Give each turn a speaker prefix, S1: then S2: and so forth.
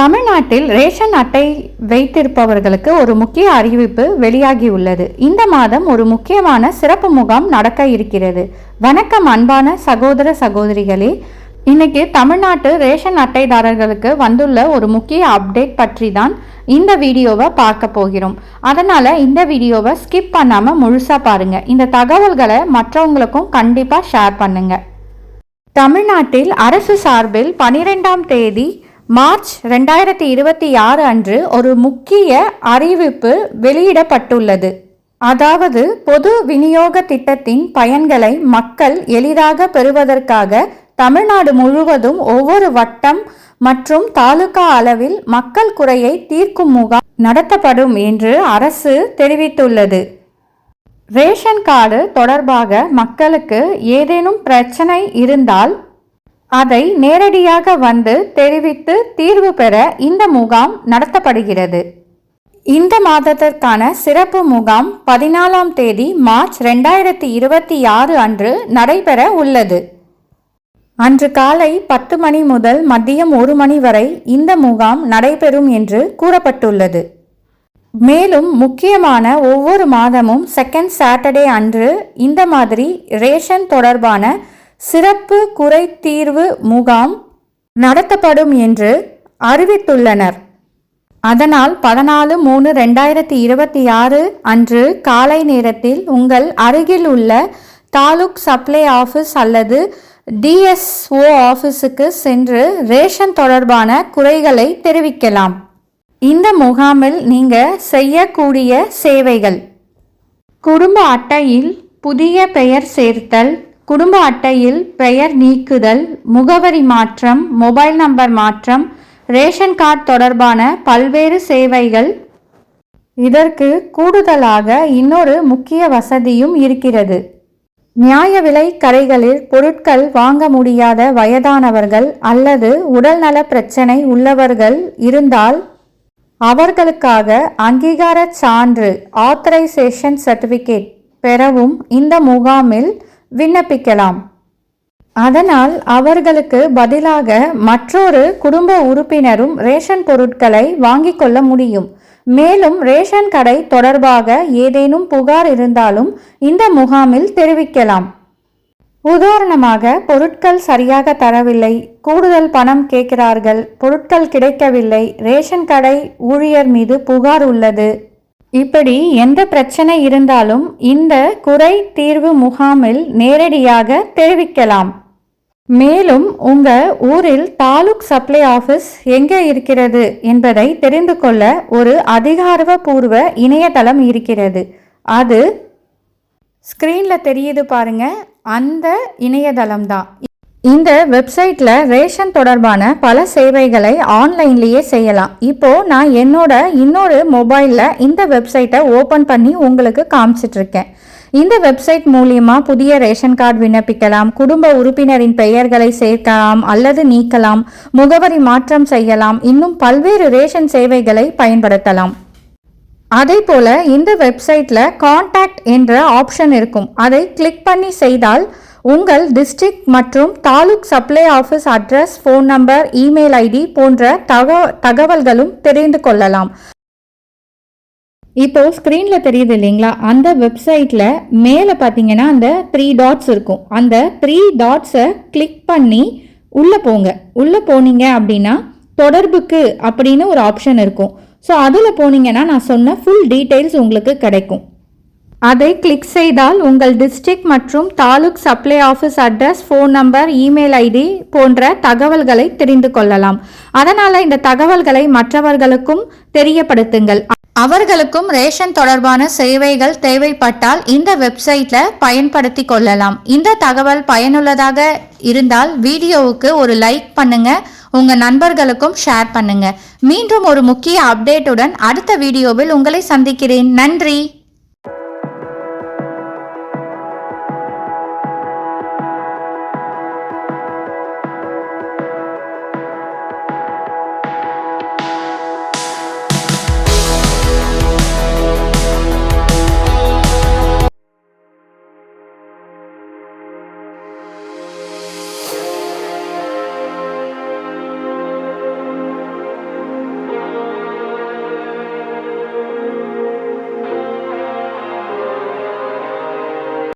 S1: தமிழ்நாட்டில் ரேஷன் அட்டை வைத்திருப்பவர்களுக்கு ஒரு முக்கிய அறிவிப்பு வெளியாகியுள்ளது. இந்த மாதம் ஒரு முக்கியமான சிறப்பு முகாம் நடக்க இருக்கிறது. வணக்கம் அன்பான சகோதர சகோதரிகளே, இன்னைக்கு தமிழ்நாட்டு ரேஷன் அட்டைதாரர்களுக்கு வந்துள்ள ஒரு முக்கிய அப்டேட் பற்றி தான் இந்த வீடியோவை பார்க்க போகிறோம். அதனால இந்த வீடியோவை ஸ்கிப் பண்ணாம முழுசா பாருங்க. இந்த தகவல்களை மற்றவங்களுக்கும் கண்டிப்பா ஷேர் பண்ணுங்க. தமிழ்நாட்டில் அரசு சார்பில் 12ஆம் தேதி மார்ச் 2026 அன்று ஒரு முக்கிய அறிவிப்பு வெளியிடப்பட்டுள்ளது. அதாவது பொது விநியோக திட்டத்தின் பயன்களை மக்கள் எளிதாக பெறுவதற்காக தமிழ்நாடு முழுவதும் ஒவ்வொரு வட்டம் மற்றும் தாலுகா அளவில் மக்கள் குறையை தீர்க்கும் முகாம் நடத்தப்படும் என்று அரசு தெரிவித்துள்ளது. ரேஷன் கார்டு தொடர்பாக மக்களுக்கு ஏதேனும் பிரச்சனை இருந்தால் அதை நேரடியாக வந்து தெரிவித்து தீர்வு பெற இந்த முகாம் நடத்தப்படுகிறது. இந்த மாதத்திற்கான சிறப்பு முகாம் 14ஆம் தேதி மார்ச் 2026 அன்று நடைபெற உள்ளது. அன்று காலை 10 மணி முதல் மதியம் 1 மணி வரை இந்த முகாம் நடைபெறும் என்று கூறப்பட்டுள்ளது. மேலும் முக்கியமான ஒவ்வொரு மாதமும் செகண்ட் சாட்டர்டே அன்று இந்த மாதிரி ரேஷன் தொடர்பான சிறப்பு குறை தீர்வு முகாம் நடத்தப்படும் என்று அறிவித்துள்ளனர். அதனால் 14/3/2026 அன்று காலை நேரத்தில் உங்கள் அருகில் உள்ள தாலுக் சப்ளை ஆஃபீஸ் அல்லது டிஎஸ்ஓ ஆஃபீஸுக்கு சென்று ரேஷன் தொடர்பான குறைகளை தெரிவிக்கலாம். இந்த முகாமில் நீங்க செய்யக்கூடிய சேவைகள்: குடும்ப அட்டையில் புதிய பெயர் சேர்த்தல், குடும்ப அட்டையில் பெயர் நீக்குதல், முகவரி மாற்றம், மொபைல் நம்பர் மாற்றம், ரேஷன் கார்டு தொடர்பான பல்வேறு சேவைகள். இதற்கு கூடுதலாக இன்னொரு முக்கிய வசதியும் இருக்கிறது. நியாய விலை கடைகளில் பொருட்கள் வாங்க முடியாத வயதானவர்கள் அல்லது உடல்நல பிரச்சனை உள்ளவர்கள் இருந்தால் அவர்களுக்காக அங்கீகார சான்று ஆத்தரைசேஷன் சர்டிஃபிகேட் பெறவும் இந்த முகாமில் விண்ணப்பிக்கலாம். அதனால் அவர்களுக்கு பதிலாக மற்றொரு குடும்ப உறுப்பினரும் ரேஷன் பொருட்களை வாங்கிக் கொள்ள முடியும். மேலும் ரேஷன் கடை தொடர்பாக ஏதேனும் புகார் இருந்தாலும் இந்த முகாமில் தெரிவிக்கலாம். உதாரணமாக, பொருட்கள் சரியாக தரவில்லை, கூடுதல் பணம் கேட்கிறார்கள், பொருட்கள் கிடைக்கவில்லை, ரேஷன் கடை ஊழியர் மீது புகார் உள்ளது, இப்படி எந்த பிரச்சனை இருந்தாலும் இந்த குறை தீர்வு முகாமில் நேரடியாக தெரிவிக்கலாம். மேலும் உங்க ஊரில் தாலுக் சப்ளை ஆஃபீஸ் எங்கே இருக்கிறது என்பதை தெரிந்து கொள்ள ஒரு அதிகாரப்பூர்வ இணையதளம் இருக்கிறது. அது ஸ்கிரீன்ல தெரியுது பாருங்க, அந்த இணையதளம் தான். இந்த வெப்சைட்ல ரேஷன் தொடர்பான பல சேவைகளை ஆன்லைன்லேயே செய்யலாம். இப்போ நான் என்னோட இன்னொரு மொபைல்ல இந்த வெப்சைட்டை ஓபன் பண்ணி உங்களுக்கு காமிச்சிட்டு இருக்கேன். இந்த வெப்சைட் மூலியமா புதிய ரேஷன் கார்டு விண்ணப்பிக்கலாம், குடும்ப உறுப்பினரின் பெயர்களை சேர்க்கலாம் அல்லது நீக்கலாம், முகவரி மாற்றம் செய்யலாம், இன்னும் பல்வேறு ரேஷன் சேவைகளை பயன்படுத்தலாம். அதே போல இந்த வெப்சைட்ல கான்டாக்ட் என்ற ஆப்ஷன் இருக்கும். அதை கிளிக் பண்ணி செய்தால் உங்கள் டிஸ்ட்ரிக்ட் மற்றும் taluk supply office address, phone number, email ID போன்ற தகவல்களும் தெரிந்து கொள்ளலாம். இப்போ ஸ்க்ரீன்ல தெரியுது இல்லைங்களா, அந்த வெப்சைட்ல மேலே பார்த்தீங்கன்னா அந்த 3 டாட்ஸ் இருக்கும். அந்த 3 டாட்ஸை கிளிக் பண்ணி உள்ள போங்க. உள்ள போனீங்க அப்படின்னா தொடர்புக்கு அப்படின்னு ஒரு ஆப்ஷன் இருக்கும். ஸோ அதில் போனீங்கன்னா நான் சொன்ன ஃபுல் டீட்டெயில்ஸ் உங்களுக்கு கிடைக்கும். அதை கிளிக் செய்தால் உங்கள் டிஸ்ட்ரிக்ட் மற்றும் taluk supply office address, phone number, email ID போன்ற தகவல்களை தெரிந்து கொள்ளலாம். அதனால இந்த தகவல்களை மற்றவர்களுக்கும் தெரியப்படுத்துங்கள். அவர்களுக்கும் ரேஷன் தொடர்பான சேவைகள் தேவைப்பட்டால் இந்த வெப்சைட்ல பயன்படுத்தி கொள்ளலாம். இந்த தகவல் பயனுள்ளதாக இருந்தால் வீடியோவுக்கு ஒரு லைக் பண்ணுங்க, உங்க நண்பர்களுக்கும் ஷேர் பண்ணுங்க. மீண்டும் ஒரு முக்கிய அப்டேட்டுடன் அடுத்த வீடியோவில் உங்களை சந்திக்கிறேன். நன்றி.